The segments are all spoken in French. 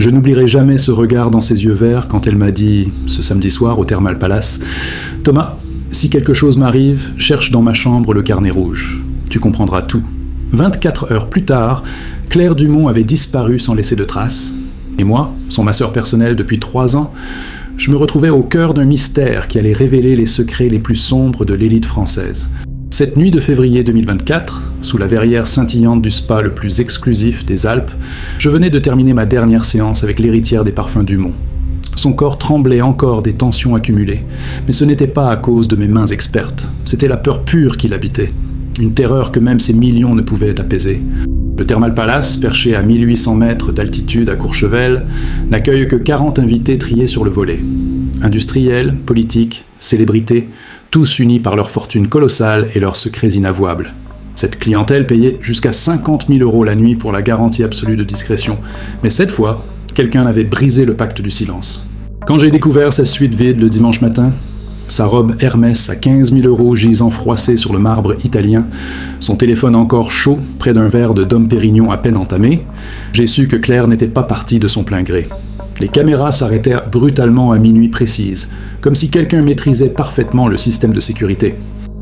Je n'oublierai jamais ce regard dans ses yeux verts quand elle m'a dit, ce samedi soir au Thermal Palace, « Thomas, si quelque chose m'arrive, cherche dans ma chambre le carnet rouge. Tu comprendras tout. » 24 heures plus tard, Claire Dumont avait disparu sans laisser de traces. Et moi, son masseur personnel depuis 3 ans, je me retrouvais au cœur d'un mystère qui allait révéler les secrets les plus sombres de l'élite française. Cette nuit de février 2024, sous la verrière scintillante du spa le plus exclusif des Alpes, je venais de terminer ma dernière séance avec l'héritière des parfums Dumont. Son corps tremblait encore des tensions accumulées, mais ce n'était pas à cause de mes mains expertes, c'était la peur pure qui l'habitait, une terreur que même ces millions ne pouvaient apaiser. Le Thermal Palace, perché à 1800 mètres d'altitude à Courchevel, n'accueille que 40 invités triés sur le volet. Industriels, politiques, célébrités, tous unis par leur fortune colossale et leurs secrets inavouables. Cette clientèle payait jusqu'à 50 000 € la nuit pour la garantie absolue de discrétion, mais cette fois, quelqu'un avait brisé le pacte du silence. Quand j'ai découvert sa suite vide le dimanche matin, sa robe Hermès à 15 000 € gisant froissée sur le marbre italien, son téléphone encore chaud près d'un verre de Dom Pérignon à peine entamé, j'ai su que Claire n'était pas partie de son plein gré. Les caméras s'arrêtèrent brutalement à minuit précise, comme si quelqu'un maîtrisait parfaitement le système de sécurité.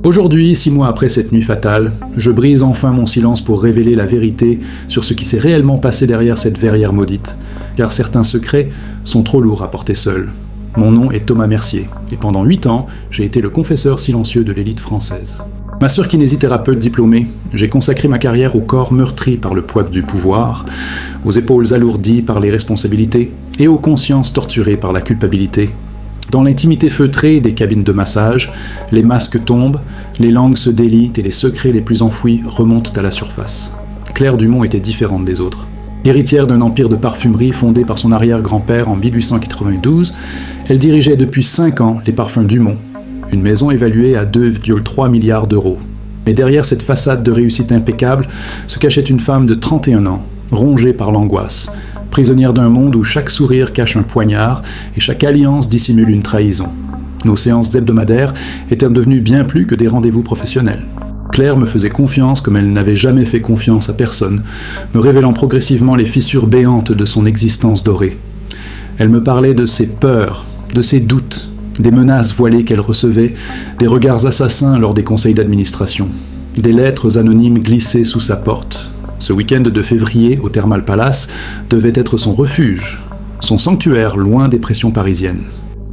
Aujourd'hui, 6 mois après cette nuit fatale, je brise enfin mon silence pour révéler la vérité sur ce qui s'est réellement passé derrière cette verrière maudite, car certains secrets sont trop lourds à porter seuls. Mon nom est Thomas Mercier, et pendant 8 ans, j'ai été le confesseur silencieux de l'élite française. Masseur kinésithérapeute diplômé, j'ai consacré ma carrière au corps meurtri par le poids du pouvoir, aux épaules alourdies par les responsabilités et aux consciences torturées par la culpabilité. Dans l'intimité feutrée des cabines de massage, les masques tombent, les langues se délient et les secrets les plus enfouis remontent à la surface. Claire Dumont était différente des autres. Héritière d'un empire de parfumerie fondé par son arrière-grand-père en 1892, elle dirigeait depuis 5 ans les parfums Dumont, une maison évaluée à 2,3 milliards d'euros. Mais derrière cette façade de réussite impeccable se cachait une femme de 31 ans, rongée par l'angoisse, prisonnière d'un monde où chaque sourire cache un poignard et chaque alliance dissimule une trahison. Nos séances hebdomadaires étaient devenues bien plus que des rendez-vous professionnels. Claire me faisait confiance comme elle n'avait jamais fait confiance à personne, me révélant progressivement les fissures béantes de son existence dorée. Elle me parlait de ses peurs, de ses doutes, des menaces voilées qu'elle recevait, des regards assassins lors des conseils d'administration, des lettres anonymes glissées sous sa porte. Ce week-end de février au Thermal Palace devait être son refuge, son sanctuaire loin des pressions parisiennes.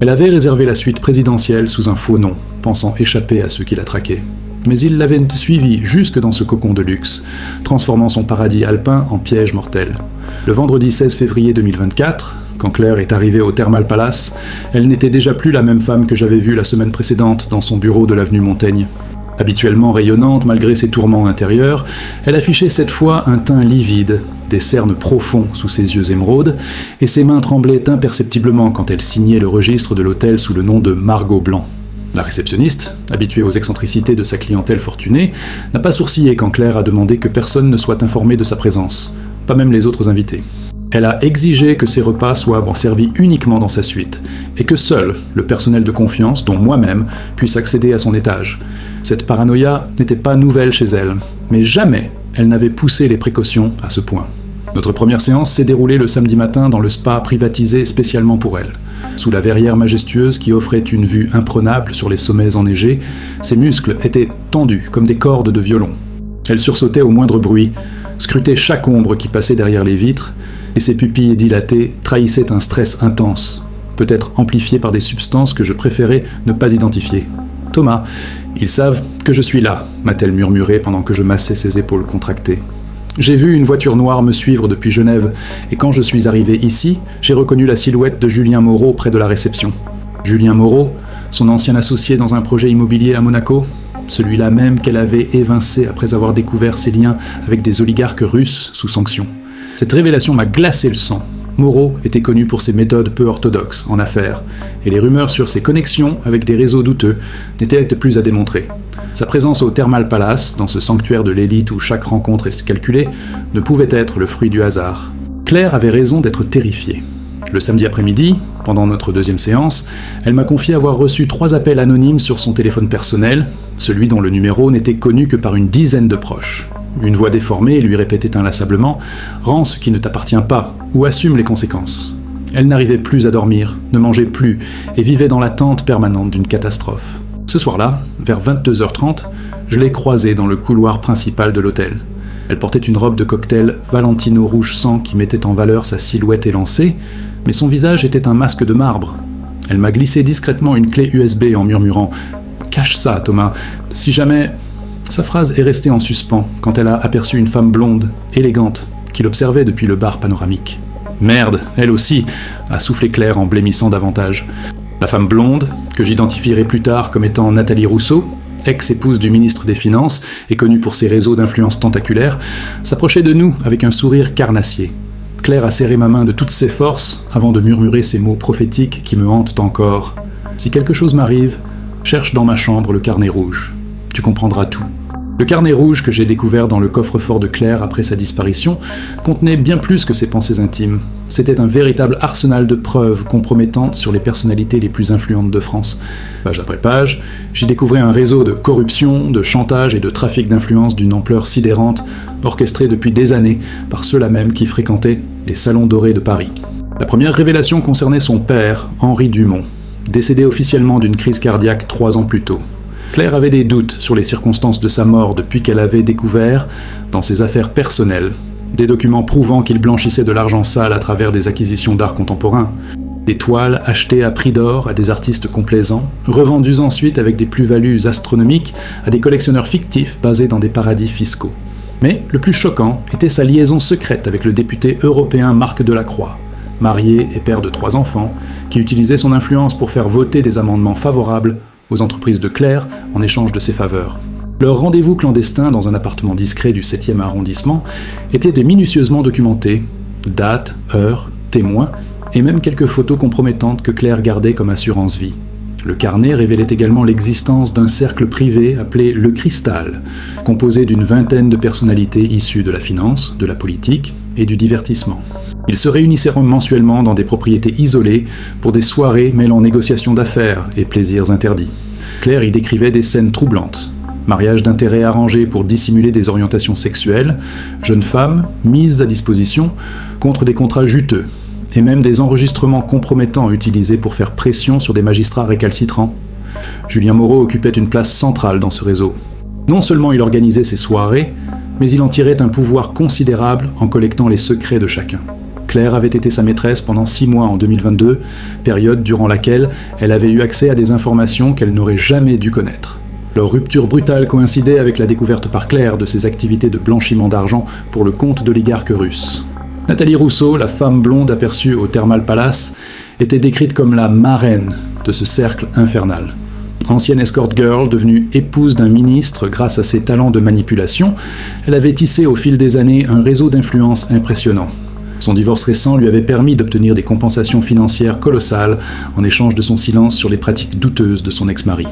Elle avait réservé la suite présidentielle sous un faux nom, pensant échapper à ceux qui la traquaient. Mais il l'avait suivie jusque dans ce cocon de luxe, transformant son paradis alpin en piège mortel. Le vendredi 16 février 2024, quand Claire est arrivée au Thermal Palace, elle n'était déjà plus la même femme que j'avais vue la semaine précédente dans son bureau de l'avenue Montaigne. Habituellement rayonnante malgré ses tourments intérieurs, elle affichait cette fois un teint livide, des cernes profonds sous ses yeux émeraudes, et ses mains tremblaient imperceptiblement quand elle signait le registre de l'hôtel sous le nom de Margot Blanc. La réceptionniste, habituée aux excentricités de sa clientèle fortunée, n'a pas sourcillé quand Claire a demandé que personne ne soit informé de sa présence, pas même les autres invités. Elle a exigé que ses repas soient servis uniquement dans sa suite, et que seul le personnel de confiance, dont moi-même, puisse accéder à son étage. Cette paranoïa n'était pas nouvelle chez elle, mais jamais elle n'avait poussé les précautions à ce point. Notre première séance s'est déroulée le samedi matin dans le spa privatisé spécialement pour elle. Sous la verrière majestueuse qui offrait une vue imprenable sur les sommets enneigés, ses muscles étaient tendus comme des cordes de violon. Elle sursautait au moindre bruit, scrutait chaque ombre qui passait derrière les vitres, et ses pupilles dilatées trahissaient un stress intense, peut-être amplifié par des substances que je préférais ne pas identifier. « Thomas, ils savent que je suis là », m'a-t-elle murmuré pendant que je massais ses épaules contractées. J'ai vu une voiture noire me suivre depuis Genève, et quand je suis arrivé ici, j'ai reconnu la silhouette de Julien Moreau près de la réception. Julien Moreau, son ancien associé dans un projet immobilier à Monaco, celui-là même qu'elle avait évincé après avoir découvert ses liens avec des oligarques russes sous sanction. Cette révélation m'a glacé le sang. Moreau était connu pour ses méthodes peu orthodoxes en affaires, et les rumeurs sur ses connexions avec des réseaux douteux n'étaient plus à démontrer. Sa présence au Thermal Palace, dans ce sanctuaire de l'élite où chaque rencontre est calculée, ne pouvait être le fruit du hasard. Claire avait raison d'être terrifiée. Le samedi après-midi, pendant notre deuxième séance, elle m'a confié avoir reçu 3 appels anonymes sur son téléphone personnel, celui dont le numéro n'était connu que par une dizaine de proches. Une voix déformée lui répétait inlassablement « Rends ce qui ne t'appartient pas, ou assume les conséquences ». Elle n'arrivait plus à dormir, ne mangeait plus, et vivait dans l'attente permanente d'une catastrophe. Ce soir-là, vers 22h30, je l'ai croisée dans le couloir principal de l'hôtel. Elle portait une robe de cocktail Valentino rouge sang qui mettait en valeur sa silhouette élancée, mais son visage était un masque de marbre. Elle m'a glissé discrètement une clé USB en murmurant « Cache ça, Thomas, si jamais… » Sa phrase est restée en suspens quand elle a aperçu une femme blonde, élégante, qui l'observait depuis le bar panoramique. « Merde, elle aussi !» a soufflé Claire en blêmissant davantage. La femme blonde, que j'identifierai plus tard comme étant Nathalie Rousseau, ex-épouse du ministre des Finances et connue pour ses réseaux d'influence tentaculaires, s'approchait de nous avec un sourire carnassier. Claire a serré ma main de toutes ses forces avant de murmurer ces mots prophétiques qui me hantent encore. « Si quelque chose m'arrive, cherche dans ma chambre le carnet rouge. Tu comprendras tout. » Le carnet rouge que j'ai découvert dans le coffre-fort de Claire après sa disparition contenait bien plus que ses pensées intimes. C'était un véritable arsenal de preuves compromettantes sur les personnalités les plus influentes de France. Page après page, j'y découvrais un réseau de corruption, de chantage et de trafic d'influence d'une ampleur sidérante, orchestré depuis des années par ceux-là même qui fréquentaient les salons dorés de Paris. La première révélation concernait son père, Henri Dumont, décédé officiellement d'une crise cardiaque 3 ans plus tôt. Claire avait des doutes sur les circonstances de sa mort depuis qu'elle avait découvert, dans ses affaires personnelles, des documents prouvant qu'il blanchissait de l'argent sale à travers des acquisitions d'art contemporain, des toiles achetées à prix d'or à des artistes complaisants, revendues ensuite avec des plus-values astronomiques à des collectionneurs fictifs basés dans des paradis fiscaux. Mais le plus choquant était sa liaison secrète avec le député européen Marc Delacroix, marié et père de 3 enfants, qui utilisait son influence pour faire voter des amendements favorables aux entreprises de Claire en échange de ses faveurs. Leur rendez-vous clandestin dans un appartement discret du 7e arrondissement était minutieusement documenté, dates, heures, témoins, et même quelques photos compromettantes que Claire gardait comme assurance vie. Le carnet révélait également l'existence d'un cercle privé appelé Le Cristal, composé d'une vingtaine de personnalités issues de la finance, de la politique et du divertissement. Ils se réunissaient mensuellement dans des propriétés isolées pour des soirées mêlant négociations d'affaires et plaisirs interdits. Claire y décrivait des scènes troublantes. Mariage d'intérêt arrangé pour dissimuler des orientations sexuelles, jeunes femmes mises à disposition contre des contrats juteux, et même des enregistrements compromettants utilisés pour faire pression sur des magistrats récalcitrants. Julien Moreau occupait une place centrale dans ce réseau. Non seulement il organisait ses soirées, mais il en tirait un pouvoir considérable en collectant les secrets de chacun. Claire avait été sa maîtresse pendant 6 mois en 2022, période durant laquelle elle avait eu accès à des informations qu'elle n'aurait jamais dû connaître. Leur rupture brutale coïncidait avec la découverte par Claire de ses activités de blanchiment d'argent pour le compte d'oligarques russes. Nathalie Rousseau, la femme blonde aperçue au Thermal Palace, était décrite comme la marraine de ce cercle infernal. Ancienne escort girl, devenue épouse d'un ministre grâce à ses talents de manipulation, elle avait tissé au fil des années un réseau d'influence impressionnant. Son divorce récent lui avait permis d'obtenir des compensations financières colossales en échange de son silence sur les pratiques douteuses de son ex-mari.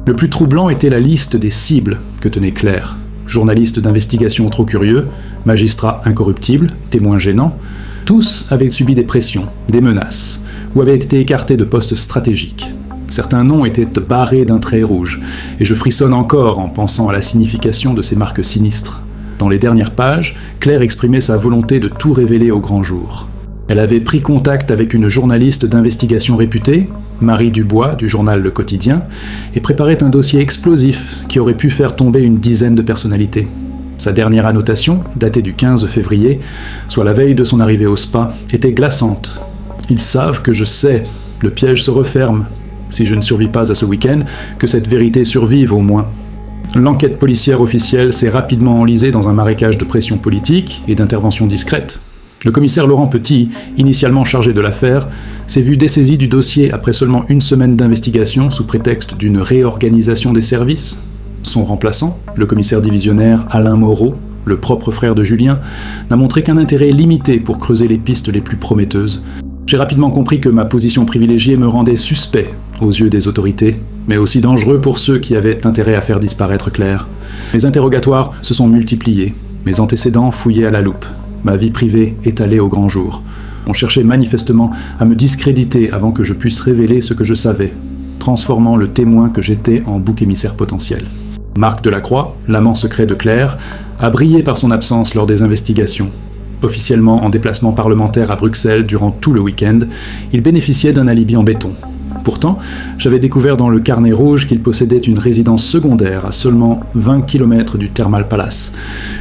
Le plus troublant était la liste des cibles que tenait Claire. Journalistes d'investigation trop curieux, magistrats incorruptibles, témoins gênants, tous avaient subi des pressions, des menaces, ou avaient été écartés de postes stratégiques. Certains noms étaient barrés d'un trait rouge, et je frissonne encore en pensant à la signification de ces marques sinistres. Dans les dernières pages, Claire exprimait sa volonté de tout révéler au grand jour. Elle avait pris contact avec une journaliste d'investigation réputée, Marie Dubois du journal Le Quotidien, et préparait un dossier explosif qui aurait pu faire tomber une dizaine de personnalités. Sa dernière annotation, datée du 15 février, soit la veille de son arrivée au spa, était glaçante. « Ils savent que je sais, le piège se referme. Si je ne survis pas à ce week-end, que cette vérité survive au moins. » L'enquête policière officielle s'est rapidement enlisée dans un marécage de pression politique et d'intervention discrète. Le commissaire Laurent Petit, initialement chargé de l'affaire, s'est vu dessaisi du dossier après seulement 1 semaine d'investigation sous prétexte d'une réorganisation des services. Son remplaçant, le commissaire divisionnaire Alain Moreau, le propre frère de Julien, n'a montré qu'un intérêt limité pour creuser les pistes les plus prometteuses. J'ai rapidement compris que ma position privilégiée me rendait suspect aux yeux des autorités, mais aussi dangereux pour ceux qui avaient intérêt à faire disparaître Claire. Mes interrogatoires se sont multipliés, mes antécédents fouillés à la loupe, ma vie privée étalée au grand jour. On cherchait manifestement à me discréditer avant que je puisse révéler ce que je savais, transformant le témoin que j'étais en bouc émissaire potentiel. Marc Delacroix, l'amant secret de Claire, a brillé par son absence lors des investigations. Officiellement en déplacement parlementaire à Bruxelles durant tout le week-end, il bénéficiait d'un alibi en béton. Pourtant, j'avais découvert dans le carnet rouge qu'il possédait une résidence secondaire à seulement 20 km du Thermal Palace,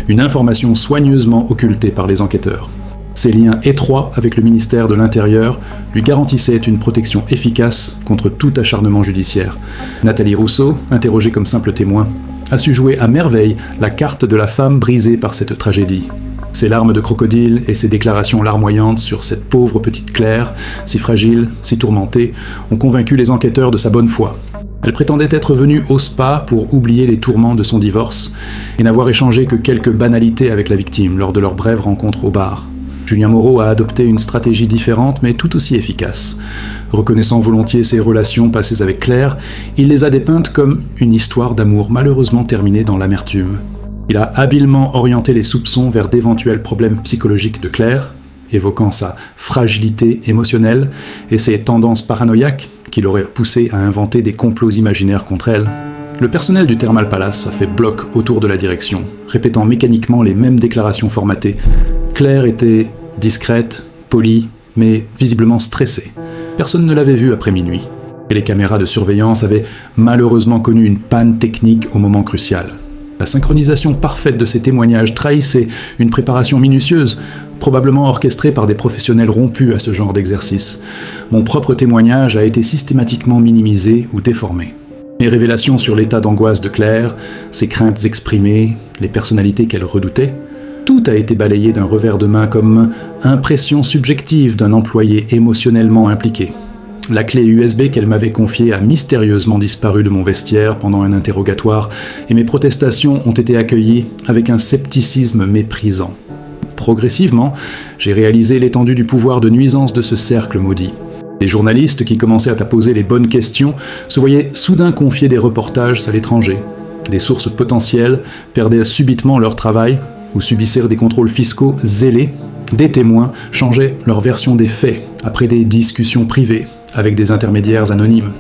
une information soigneusement occultée par les enquêteurs. Ses liens étroits avec le ministère de l'Intérieur lui garantissaient une protection efficace contre tout acharnement judiciaire. Nathalie Rousseau, interrogée comme simple témoin, a su jouer à merveille la carte de la femme brisée par cette tragédie. Ses larmes de crocodile et ses déclarations larmoyantes sur cette pauvre petite Claire, si fragile, si tourmentée, ont convaincu les enquêteurs de sa bonne foi. Elle prétendait être venue au spa pour oublier les tourments de son divorce et n'avoir échangé que quelques banalités avec la victime lors de leur brève rencontre au bar. Julien Moreau a adopté une stratégie différente mais tout aussi efficace. Reconnaissant volontiers ses relations passées avec Claire, il les a dépeintes comme une histoire d'amour malheureusement terminée dans l'amertume. Il a habilement orienté les soupçons vers d'éventuels problèmes psychologiques de Claire, évoquant sa fragilité émotionnelle et ses tendances paranoïaques qui l'auraient poussé à inventer des complots imaginaires contre elle. Le personnel du Thermal Palace a fait bloc autour de la direction, répétant mécaniquement les mêmes déclarations formatées. Claire était discrète, polie, mais visiblement stressée. Personne ne l'avait vue après minuit. Et les caméras de surveillance avaient malheureusement connu une panne technique au moment crucial. La synchronisation parfaite de ces témoignages trahissait une préparation minutieuse, probablement orchestrée par des professionnels rompus à ce genre d'exercice. Mon propre témoignage a été systématiquement minimisé ou déformé. Mes révélations sur l'état d'angoisse de Claire, ses craintes exprimées, les personnalités qu'elle redoutait, tout a été balayé d'un revers de main comme impression subjective d'un employé émotionnellement impliqué. La clé USB qu'elle m'avait confiée a mystérieusement disparu de mon vestiaire pendant un interrogatoire et mes protestations ont été accueillies avec un scepticisme méprisant. Progressivement, j'ai réalisé l'étendue du pouvoir de nuisance de ce cercle maudit. Des journalistes qui commençaient à poser les bonnes questions se voyaient soudain confier des reportages à l'étranger. Des sources potentielles perdaient subitement leur travail ou subissaient des contrôles fiscaux zélés. Des témoins changeaient leur version des faits après des discussions privées avec des intermédiaires anonymes.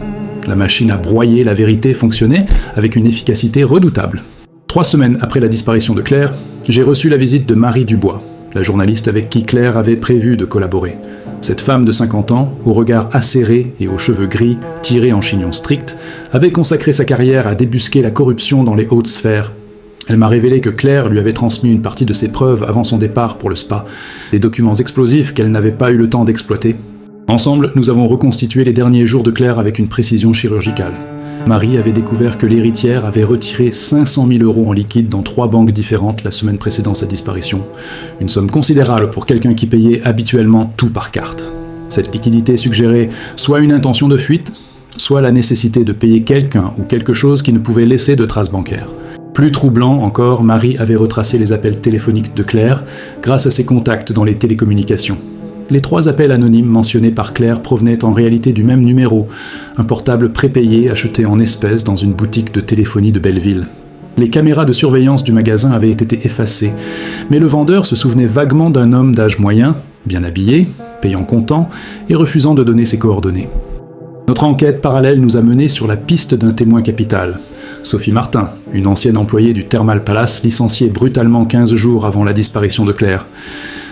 La machine à broyer la vérité fonctionnait avec une efficacité redoutable. 3 semaines après la disparition de Claire, j'ai reçu la visite de Marie Dubois, la journaliste avec qui Claire avait prévu de collaborer. Cette femme de 50 ans, au regard acéré et aux cheveux gris, tirés en chignon strict, avait consacré sa carrière à débusquer la corruption dans les hautes sphères. Elle m'a révélé que Claire lui avait transmis une partie de ses preuves avant son départ pour le spa, des documents explosifs qu'elle n'avait pas eu le temps d'exploiter. Ensemble, nous avons reconstitué les derniers jours de Claire avec une précision chirurgicale. Marie avait découvert que l'héritière avait retiré 500 000 € en liquide dans 3 banques différentes la semaine précédant sa disparition. Une somme considérable pour quelqu'un qui payait habituellement tout par carte. Cette liquidité suggérait soit une intention de fuite, soit la nécessité de payer quelqu'un ou quelque chose qui ne pouvait laisser de traces bancaires. Plus troublant encore, Marie avait retracé les appels téléphoniques de Claire grâce à ses contacts dans les télécommunications. Les 3 appels anonymes mentionnés par Claire provenaient en réalité du même numéro, un portable prépayé acheté en espèces dans une boutique de téléphonie de Belleville. Les caméras de surveillance du magasin avaient été effacées, mais le vendeur se souvenait vaguement d'un homme d'âge moyen, bien habillé, payant comptant et refusant de donner ses coordonnées. Notre enquête parallèle nous a menés sur la piste d'un témoin capital. Sophie Martin, une ancienne employée du Thermal Palace licenciée brutalement 15 jours avant la disparition de Claire.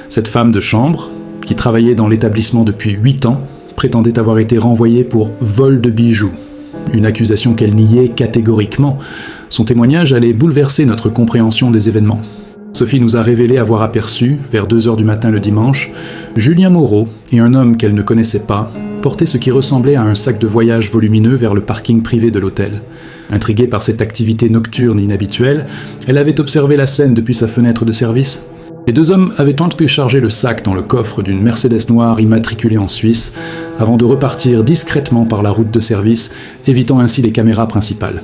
Cette femme de chambre, qui travaillait dans l'établissement depuis 8 ans, prétendait avoir été renvoyée pour vol de bijoux. Une accusation qu'elle niait catégoriquement. Son témoignage allait bouleverser notre compréhension des événements. Sophie nous a révélé avoir aperçu, vers 2h du matin le dimanche, Julien Moreau et un homme qu'elle ne connaissait pas porter ce qui ressemblait à un sac de voyage volumineux vers le parking privé de l'hôtel. Intriguée par cette activité nocturne inhabituelle, elle avait observé la scène depuis sa fenêtre de service. Les 2 hommes avaient entrechargé le sac dans le coffre d'une Mercedes noire immatriculée en Suisse, avant de repartir discrètement par la route de service, évitant ainsi les caméras principales.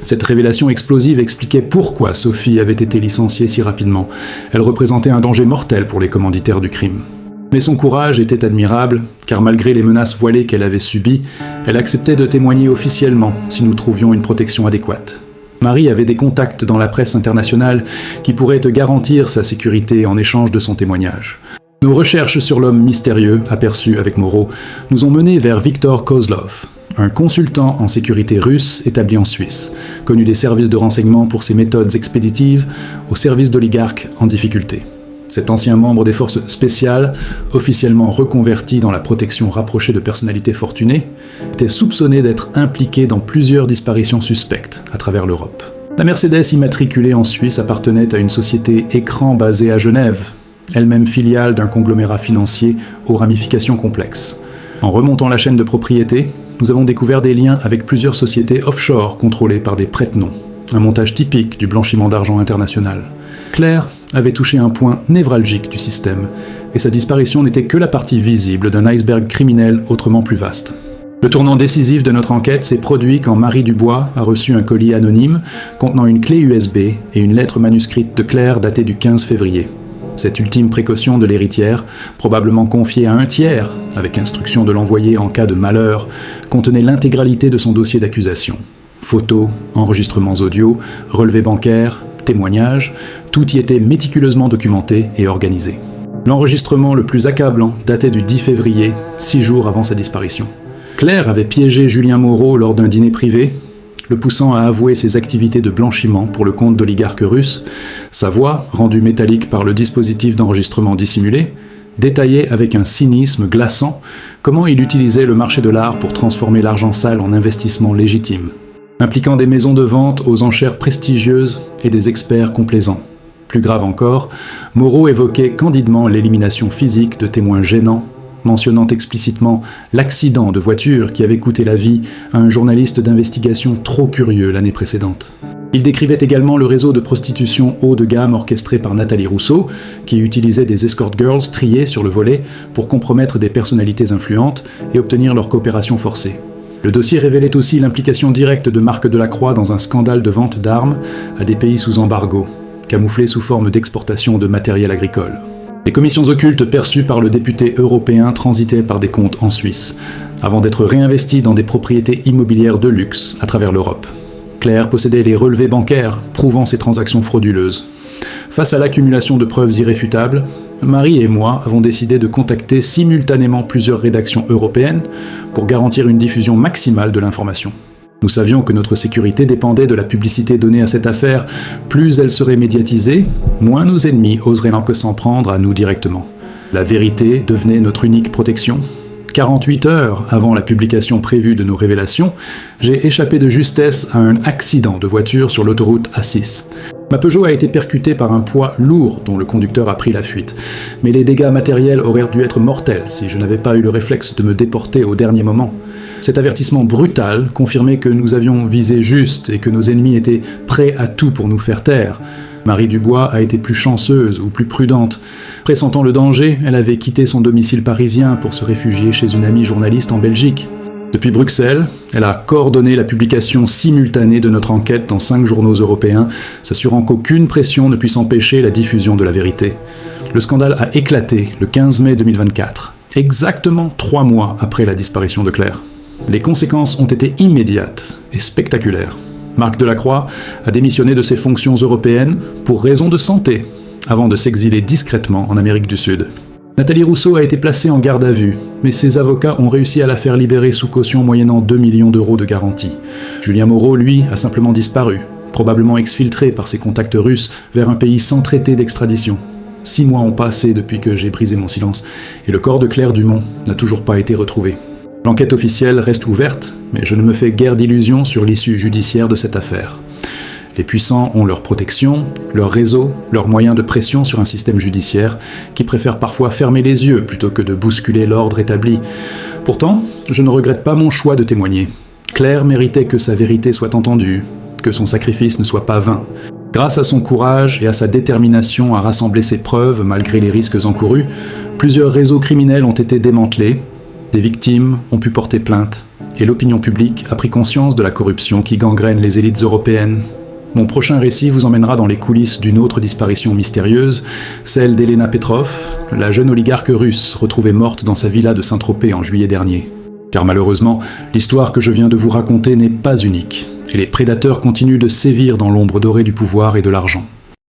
Cette révélation explosive expliquait pourquoi Sophie avait été licenciée si rapidement. Elle représentait un danger mortel pour les commanditaires du crime. Mais son courage était admirable, car malgré les menaces voilées qu'elle avait subies, elle acceptait de témoigner officiellement si nous trouvions une protection adéquate. Marie avait des contacts dans la presse internationale qui pourraient te garantir sa sécurité en échange de son témoignage. Nos recherches sur l'homme mystérieux, aperçu avec Moreau, nous ont menés vers Viktor Kozlov, un consultant en sécurité russe établi en Suisse, connu des services de renseignement pour ses méthodes expéditives au service d'oligarques en difficulté. Cet ancien membre des forces spéciales, officiellement reconverti dans la protection rapprochée de personnalités fortunées, était soupçonné d'être impliqué dans plusieurs disparitions suspectes à travers l'Europe. La Mercedes immatriculée en Suisse appartenait à une société écran basée à Genève, elle-même filiale d'un conglomérat financier aux ramifications complexes. En remontant la chaîne de propriété, nous avons découvert des liens avec plusieurs sociétés offshore contrôlées par des prête-noms, un montage typique du blanchiment d'argent international. Claire avait touché un point névralgique du système, et sa disparition n'était que la partie visible d'un iceberg criminel autrement plus vaste. Le tournant décisif de notre enquête s'est produit quand Marie Dubois a reçu un colis anonyme contenant une clé USB et une lettre manuscrite de Claire datée du 15 février. Cette ultime précaution de l'héritière, probablement confiée à un tiers, avec instruction de l'envoyer en cas de malheur, contenait l'intégralité de son dossier d'accusation. Photos, enregistrements audio, relevés bancaires, témoignages, tout y était méticuleusement documenté et organisé. L'enregistrement le plus accablant datait du 10 février, 6 jours avant sa disparition. Claire avait piégé Julien Moreau lors d'un dîner privé, le poussant à avouer ses activités de blanchiment pour le compte d'oligarques russes. Sa voix, rendue métallique par le dispositif d'enregistrement dissimulé, détaillait avec un cynisme glaçant comment il utilisait le marché de l'art pour transformer l'argent sale en investissement légitime, impliquant des maisons de vente aux enchères prestigieuses et des experts complaisants. Plus grave encore, Moreau évoquait candidement l'élimination physique de témoins gênants, mentionnant explicitement l'accident de voiture qui avait coûté la vie à un journaliste d'investigation trop curieux l'année précédente. Il décrivait également le réseau de prostitution haut de gamme orchestré par Nathalie Rousseau, qui utilisait des escort girls triées sur le volet pour compromettre des personnalités influentes et obtenir leur coopération forcée. Le dossier révélait aussi l'implication directe de Marc Delacroix dans un scandale de vente d'armes à des pays sous embargo, camouflé sous forme d'exportation de matériel agricole. Les commissions occultes perçues par le député européen transitaient par des comptes en Suisse, avant d'être réinvesties dans des propriétés immobilières de luxe à travers l'Europe. Claire possédait les relevés bancaires prouvant ces transactions frauduleuses. Face à l'accumulation de preuves irréfutables, Marie et moi avons décidé de contacter simultanément plusieurs rédactions européennes pour garantir une diffusion maximale de l'information. Nous savions que notre sécurité dépendait de la publicité donnée à cette affaire. Plus elle serait médiatisée, moins nos ennemis oseraient s'en prendre à nous directement. La vérité devenait notre unique protection. 48 heures avant la publication prévue de nos révélations, j'ai échappé de justesse à un accident de voiture sur l'autoroute A6. Ma Peugeot a été percutée par un poids lourd dont le conducteur a pris la fuite. Mais les dégâts matériels auraient dû être mortels si je n'avais pas eu le réflexe de me déporter au dernier moment. Cet avertissement brutal confirmait que nous avions visé juste et que nos ennemis étaient prêts à tout pour nous faire taire. Marie Dubois a été plus chanceuse ou plus prudente. Pressentant le danger, elle avait quitté son domicile parisien pour se réfugier chez une amie journaliste en Belgique. Depuis Bruxelles, elle a coordonné la publication simultanée de notre enquête dans 5 journaux européens, s'assurant qu'aucune pression ne puisse empêcher la diffusion de la vérité. Le scandale a éclaté le 15 mai 2024, exactement 3 mois après la disparition de Claire. Les conséquences ont été immédiates et spectaculaires. Marc Delacroix a démissionné de ses fonctions européennes pour raison de santé, avant de s'exiler discrètement en Amérique du Sud. Nathalie Rousseau a été placée en garde à vue, mais ses avocats ont réussi à la faire libérer sous caution moyennant 2 millions d'euros de garantie. Julien Moreau, lui, a simplement disparu, probablement exfiltré par ses contacts russes vers un pays sans traité d'extradition. 6 mois ont passé depuis que j'ai brisé mon silence, et le corps de Claire Dumont n'a toujours pas été retrouvé. L'enquête officielle reste ouverte, mais je ne me fais guère d'illusions sur l'issue judiciaire de cette affaire. Les puissants ont leur protection, leur réseau, leurs moyens de pression sur un système judiciaire qui préfère parfois fermer les yeux plutôt que de bousculer l'ordre établi. Pourtant, je ne regrette pas mon choix de témoigner. Claire méritait que sa vérité soit entendue, que son sacrifice ne soit pas vain. Grâce à son courage et à sa détermination à rassembler ses preuves malgré les risques encourus, plusieurs réseaux criminels ont été démantelés, des victimes ont pu porter plainte, et l'opinion publique a pris conscience de la corruption qui gangrène les élites européennes. Mon prochain récit vous emmènera dans les coulisses d'une autre disparition mystérieuse, celle d'Elena Petrov, la jeune oligarque russe retrouvée morte dans sa villa de Saint-Tropez en juillet dernier. Car malheureusement, l'histoire que je viens de vous raconter n'est pas unique, et les prédateurs continuent de sévir dans l'ombre dorée du pouvoir et de l'argent.